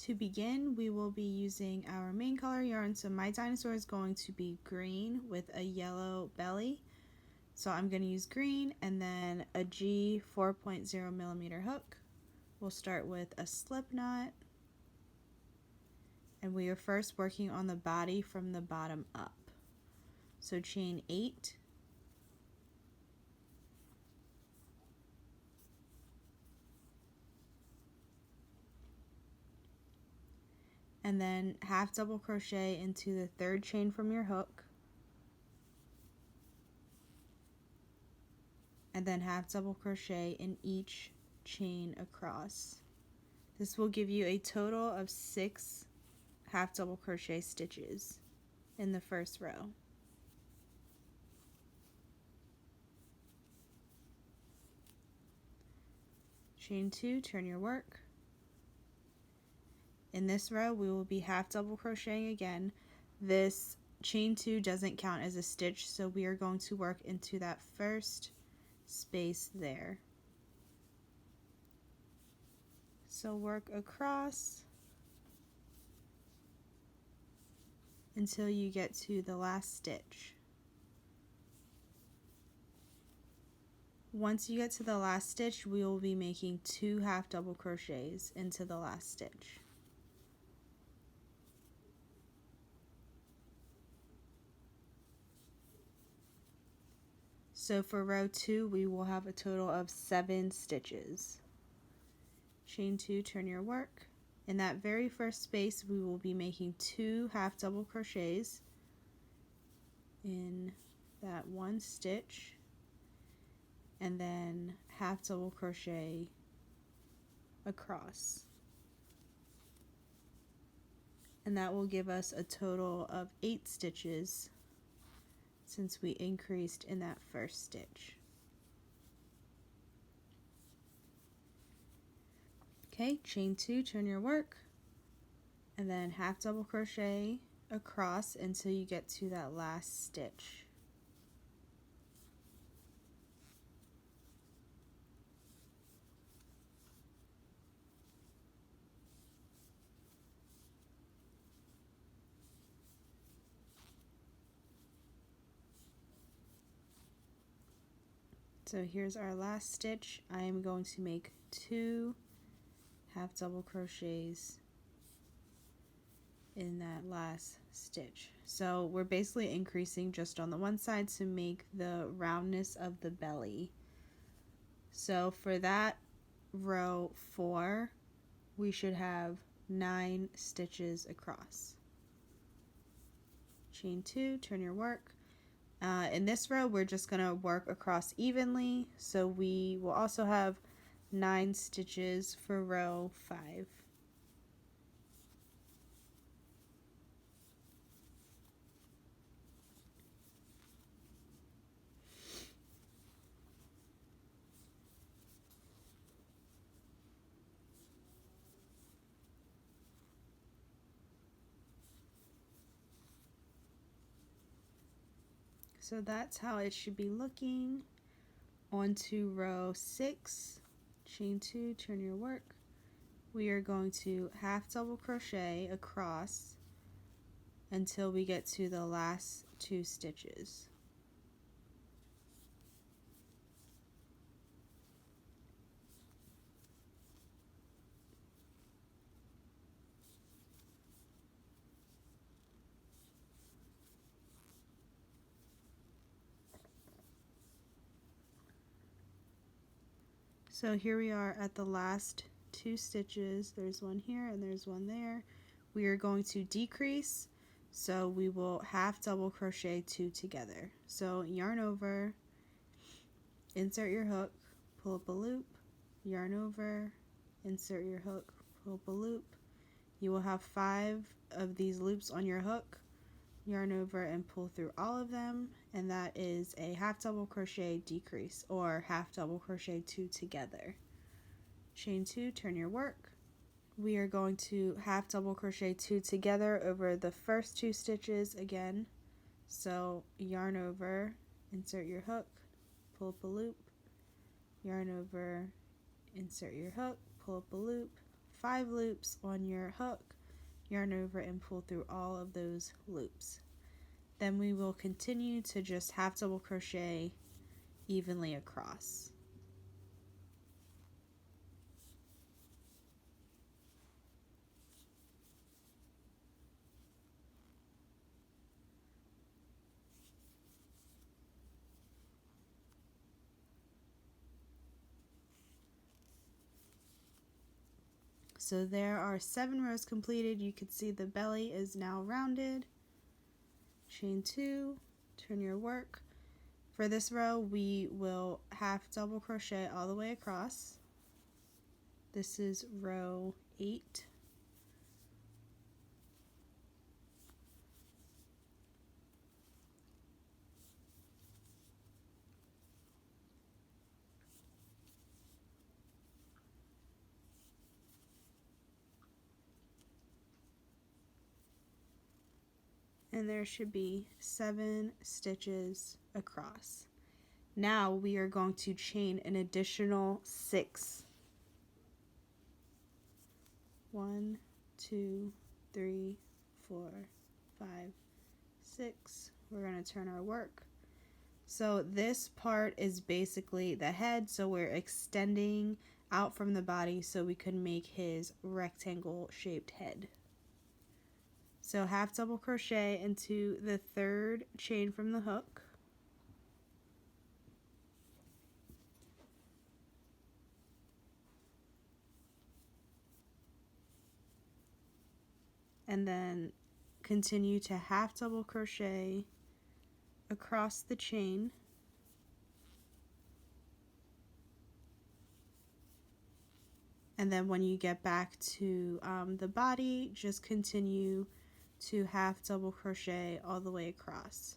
To begin, we will be using our main color yarn. So my dinosaur is going to be green with a yellow belly. So I'm going to use green and then a G 4.0 millimeter hook. We'll start with a slip knot. And we are first working on the body from the bottom up. So chain 8. And then half double crochet into the third chain from your hook. And then half double crochet in each chain across. This will give you a total of 6 half double crochet stitches in the first row. Chain 2, turn your work. In this row we will be half double crocheting again. This chain 2 doesn't count as a stitch, so we are going to work into that first space there. So work across until you get to the last stitch. Once you get to the last stitch, we will be making 2 half double crochets into the last stitch. So for row 2, we will have a total of 7 stitches. Chain 2, turn your work. In that very first space, we will be making 2 half double crochets in that one stitch, and then half double crochet across. And that will give us a total of 8 stitches since we increased in that first stitch. Okay, chain 2, turn your work, and then half double crochet across until you get to that last stitch. So here's our last stitch. I am going to make 2 half double crochets in that last stitch. So we're basically increasing just on the one side to make the roundness of the belly. So for that row 4, we should have 9 stitches across. Chain 2, turn your work. In this row, we're just going to work across evenly, so we will also have 9 stitches for row 5. So that's how it should be looking. On to row 6, chain 2, turn your work. We are going to half double crochet across until we get to the last 2 stitches. So here we are at the last 2 stitches. There's one here and there's one there. We are going to decrease, so we will half double crochet 2 together. So yarn over, insert your hook, pull up a loop, yarn over, insert your hook, pull up a loop. You will have 5 of these loops on your hook. Yarn over and pull through all of them, and that is a half double crochet decrease, or half double crochet 2 together. Chain 2, turn your work. We are going to half double crochet 2 together over the first 2 stitches again. So yarn over, insert your hook, pull up a loop, yarn over, insert your hook, pull up a loop, 5 loops on your hook, yarn over and pull through all of those loops. Then we will continue to just half double crochet evenly across. So there are 7 rows completed. You can see the belly is now rounded. Chain 2, turn your work. For this row, we will half double crochet all the way across. This is row 8. And there should be 7 stitches across. Now we are going to chain an additional 6. 1, 2, 3, 4, 5, 6. We're going to turn our work. So this part is basically the head, so we're extending out from the body so we could make his rectangle shaped head. So half double crochet into the 3rd chain from the hook. And then continue to half double crochet across the chain. And then when you get back to the body, just continue to half double crochet all the way across.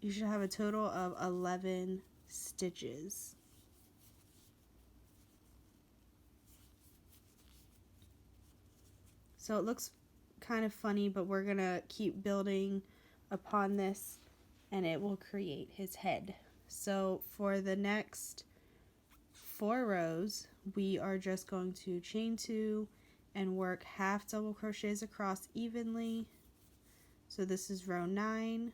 You should have a total of 11 stitches. So it looks kind of funny, but we're gonna keep building upon this and it will create his head. So for the next 4 rows, we are just going to chain 2 and work half double crochets across evenly. So this is row 9.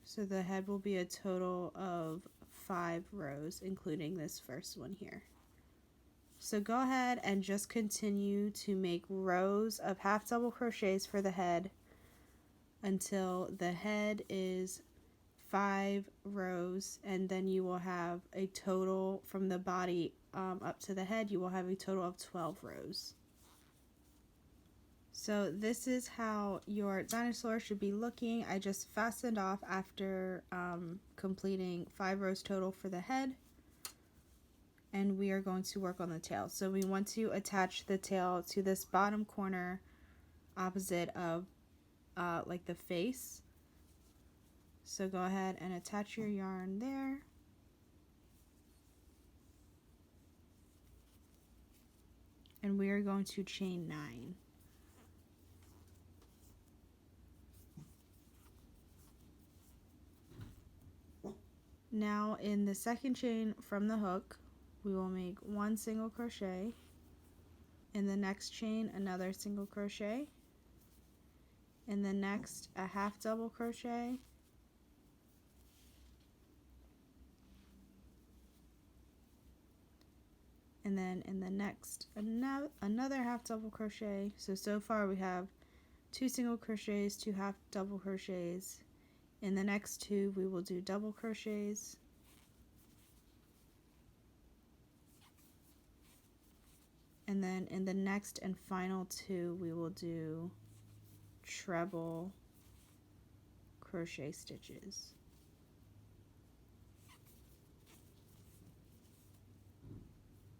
So the head will be a total of 5 rows, including this first one here. So go ahead and just continue to make rows of half double crochets for the head until the head is 5 rows, and then you will have a total from the body up to the head, you will have a total of 12 rows. So this is how your dinosaur should be looking. I just fastened off after completing 5 rows total for the head. And we are going to work on the tail. So we want to attach the tail to this bottom corner opposite of like the face. So go ahead and attach your yarn there. And we are going to chain 9. Now in the 2nd chain from the hook, we will make 1 single crochet. In the next chain, another single crochet. In the next, a half double crochet. And then in the next, another half double crochet. So far we have 2 single crochets, 2 half double crochets. In the next 2, we will do double crochets. And then in the next and final 2, we will do treble crochet stitches.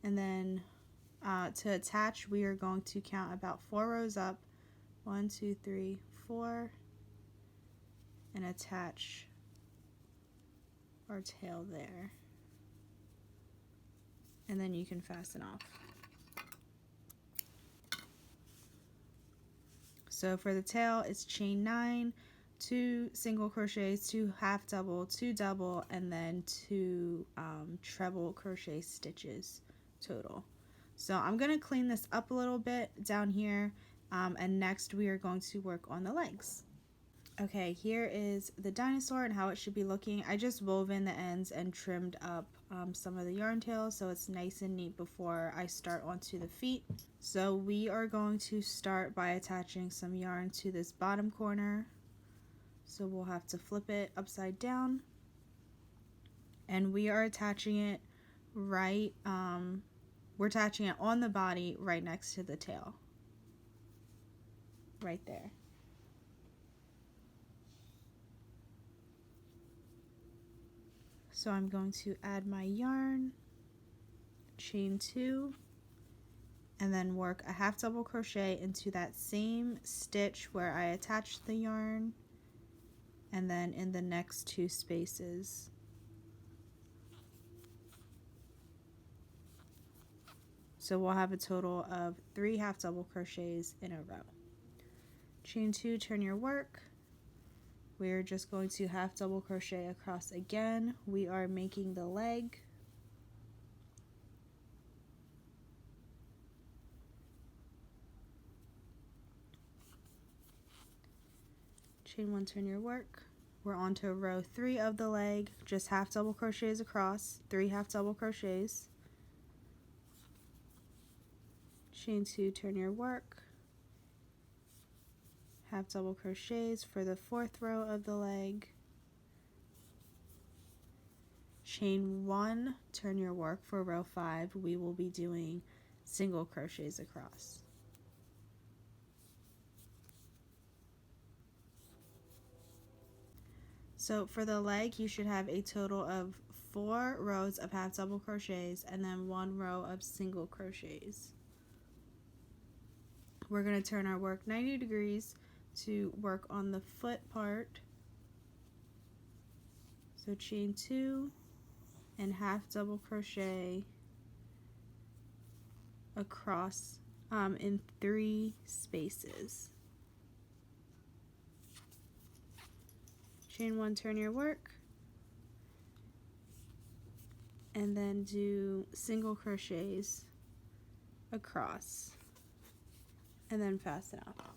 And then to attach, we are going to count about 4 rows up. 1, 2, 3, 4. And attach our tail there. And then you can fasten off. So for the tail, it's chain 9, 2 single crochets, 2 half double, 2 double, and then 2 treble crochet stitches total. So I'm going to clean this up a little bit down here, and next we are going to work on the legs. Okay, here is the dinosaur and how it should be looking. I just wove in the ends and trimmed up some of the yarn tails so it's nice and neat before I start onto the feet. So we are going to start by attaching some yarn to this bottom corner. So we'll have to flip it upside down, and we are attaching it right, we're attaching it on the body right next to the tail, right there. So I'm going to add my yarn, chain 2, and then work a half double crochet into that same stitch where I attached the yarn, and then in the next 2 spaces. So we'll have a total of 3 half double crochets in a row. Chain 2, turn your work. We're just going to half double crochet across again. We are making the leg. Chain 1, turn your work. We're on to row 3 of the leg, just half double crochets across, 3 half double crochets. Chain 2, turn your work. Half double crochets for the 4th row of the leg. Chain 1, turn your work. For row 5, we will be doing single crochets across. So for the leg, you should have a total of 4 rows of half double crochets and then 1 row of single crochets. We're going to turn our work 90 degrees to work on the foot part. So chain 2 and half double crochet across in 3 spaces. Chain 1, turn your work, and then do single crochets across, and then fasten up.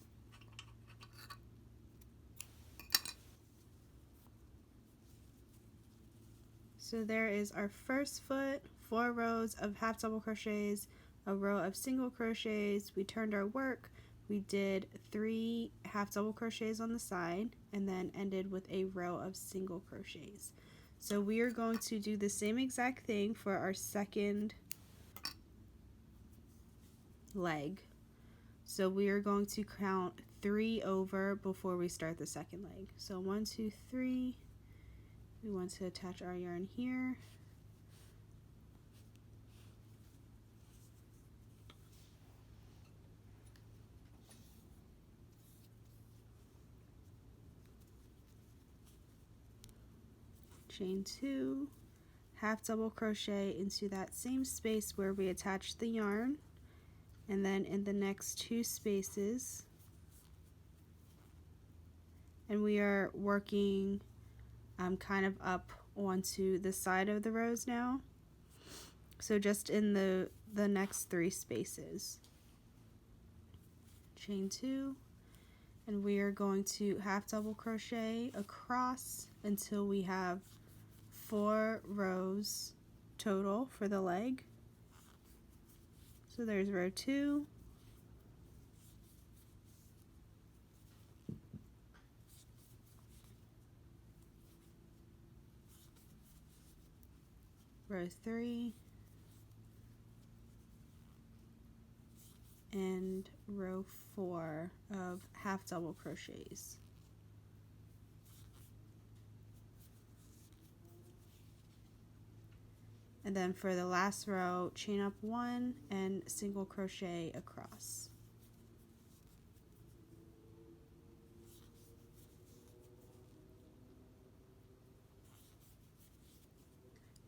So there is our first foot, 4 rows of half double crochets, a row of single crochets. We turned our work. We did 3 half double crochets on the side and then ended with a row of single crochets. So we are going to do the same exact thing for our second leg. So we are going to count 3 over before we start the second leg. So 1, 2, 3. We want to attach our yarn here. Chain 2, half double crochet into that same space where we attached the yarn, and then in the next 2 spaces, and we are working kind of up onto the side of the rows now, so just in the next 3 spaces. Chain 2, and we are going to half double crochet across until we have 4 rows total for the leg. So there's row 2, row 3, and row 4 of half double crochets. And then for the last row, chain up 1 and single crochet across.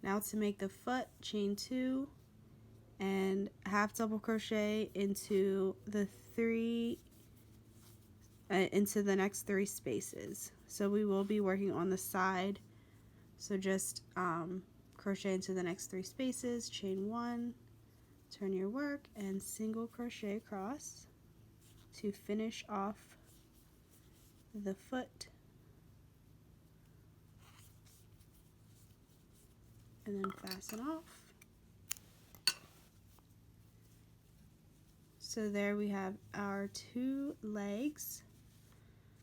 Now to make the foot, chain 2 and half double crochet into the next 3 spaces. So we will be working on the side. So just crochet into the next 3 spaces, chain 1, turn your work, and single crochet across to finish off the foot, and then fasten off. So there we have our 2 legs.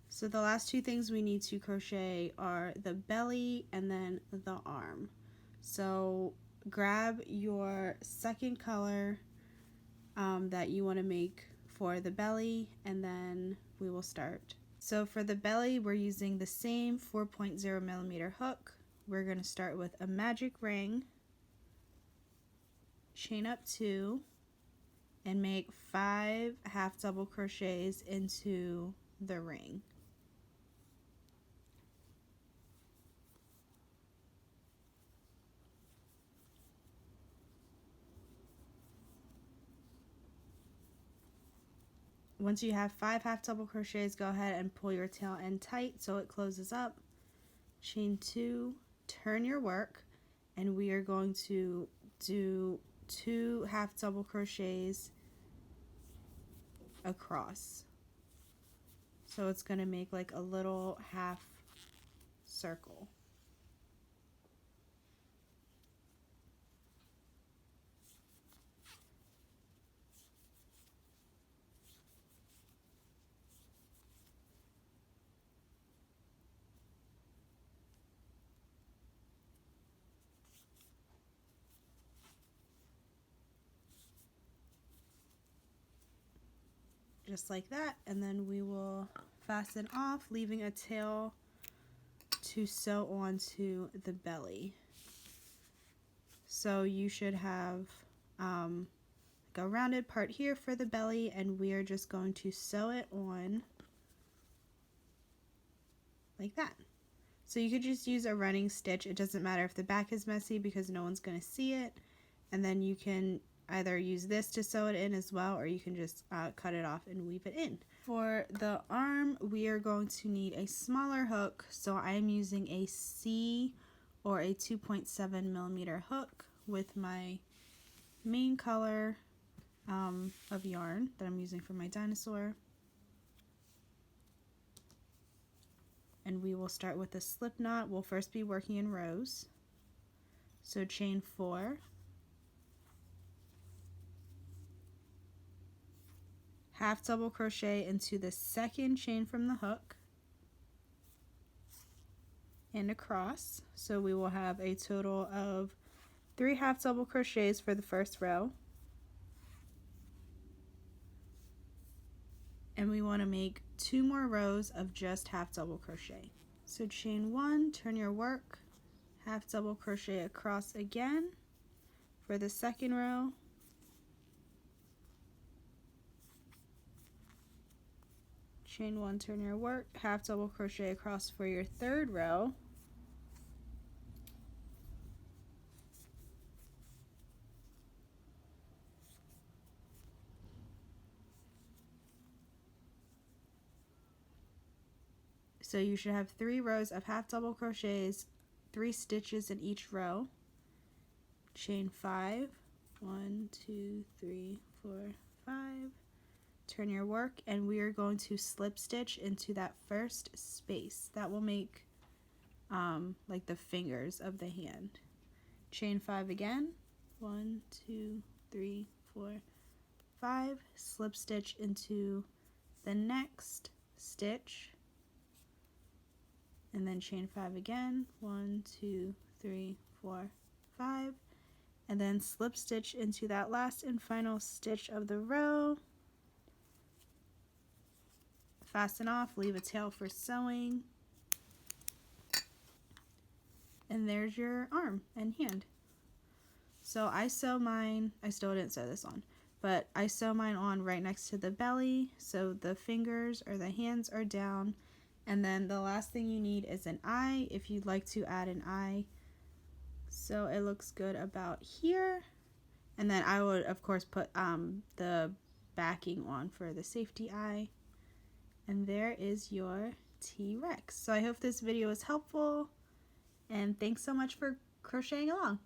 So the last 2 things we need to crochet are the belly and then the arm. So grab your second color that you want to make for the belly, and then we will start. So for the belly, we're using the same 4.0 millimeter hook. We're going to start with a magic ring, chain up 2, and make 5 half double crochets into the ring. Once you have 5 half double crochets, go ahead and pull your tail end tight so it closes up. Chain 2, turn your work, and we are going to do 2 half double crochets across. So it's going to make like a little half circle. Just like that, and then we will fasten off, leaving a tail to sew onto the belly. So you should have like a rounded part here for the belly, and we are just going to sew it on like that. So you could just use a running stitch. It doesn't matter if the back is messy because no one's going to see it, and then you can either use this to sew it in as well, or you can just cut it off and weave it in. For the arm, we are going to need a smaller hook, so I am using a C or a 2.7 millimeter hook with my main color of yarn that I'm using for my dinosaur. And we will start with a slip knot. We'll first be working in rows. So chain 4, half double crochet into the second chain from the hook and across. So we will have a total of 3 half double crochets for the first row, and we want to make 2 more rows of just half double crochet. So chain 1, turn your work, half double crochet across again for the second row, chain 1, turn your work, half double crochet across for your third row, so you should have 3 rows of half double crochets, 3 stitches in each row, chain 5, 1, 2, 3, 4, 5, turn your work, and we are going to slip stitch into that first space. That will make like the fingers of the hand. Chain 5 again, 1, 2, 3, 4, 5, slip stitch into the next stitch, and then chain 5 again, 1, 2, 3, 4, 5, and then slip stitch into that last and final stitch of the row. Fasten off, leave a tail for sewing, and there's your arm and hand. So I sew mine, I still didn't sew this on, but I sew mine on right next to the belly, so the fingers or the hands are down, and then the last thing you need is an eye if you'd like to add an eye. So it looks good about here, and then I would of course put the backing on for the safety eye. And there is your T-Rex. So I hope this video was helpful, and thanks so much for crocheting along.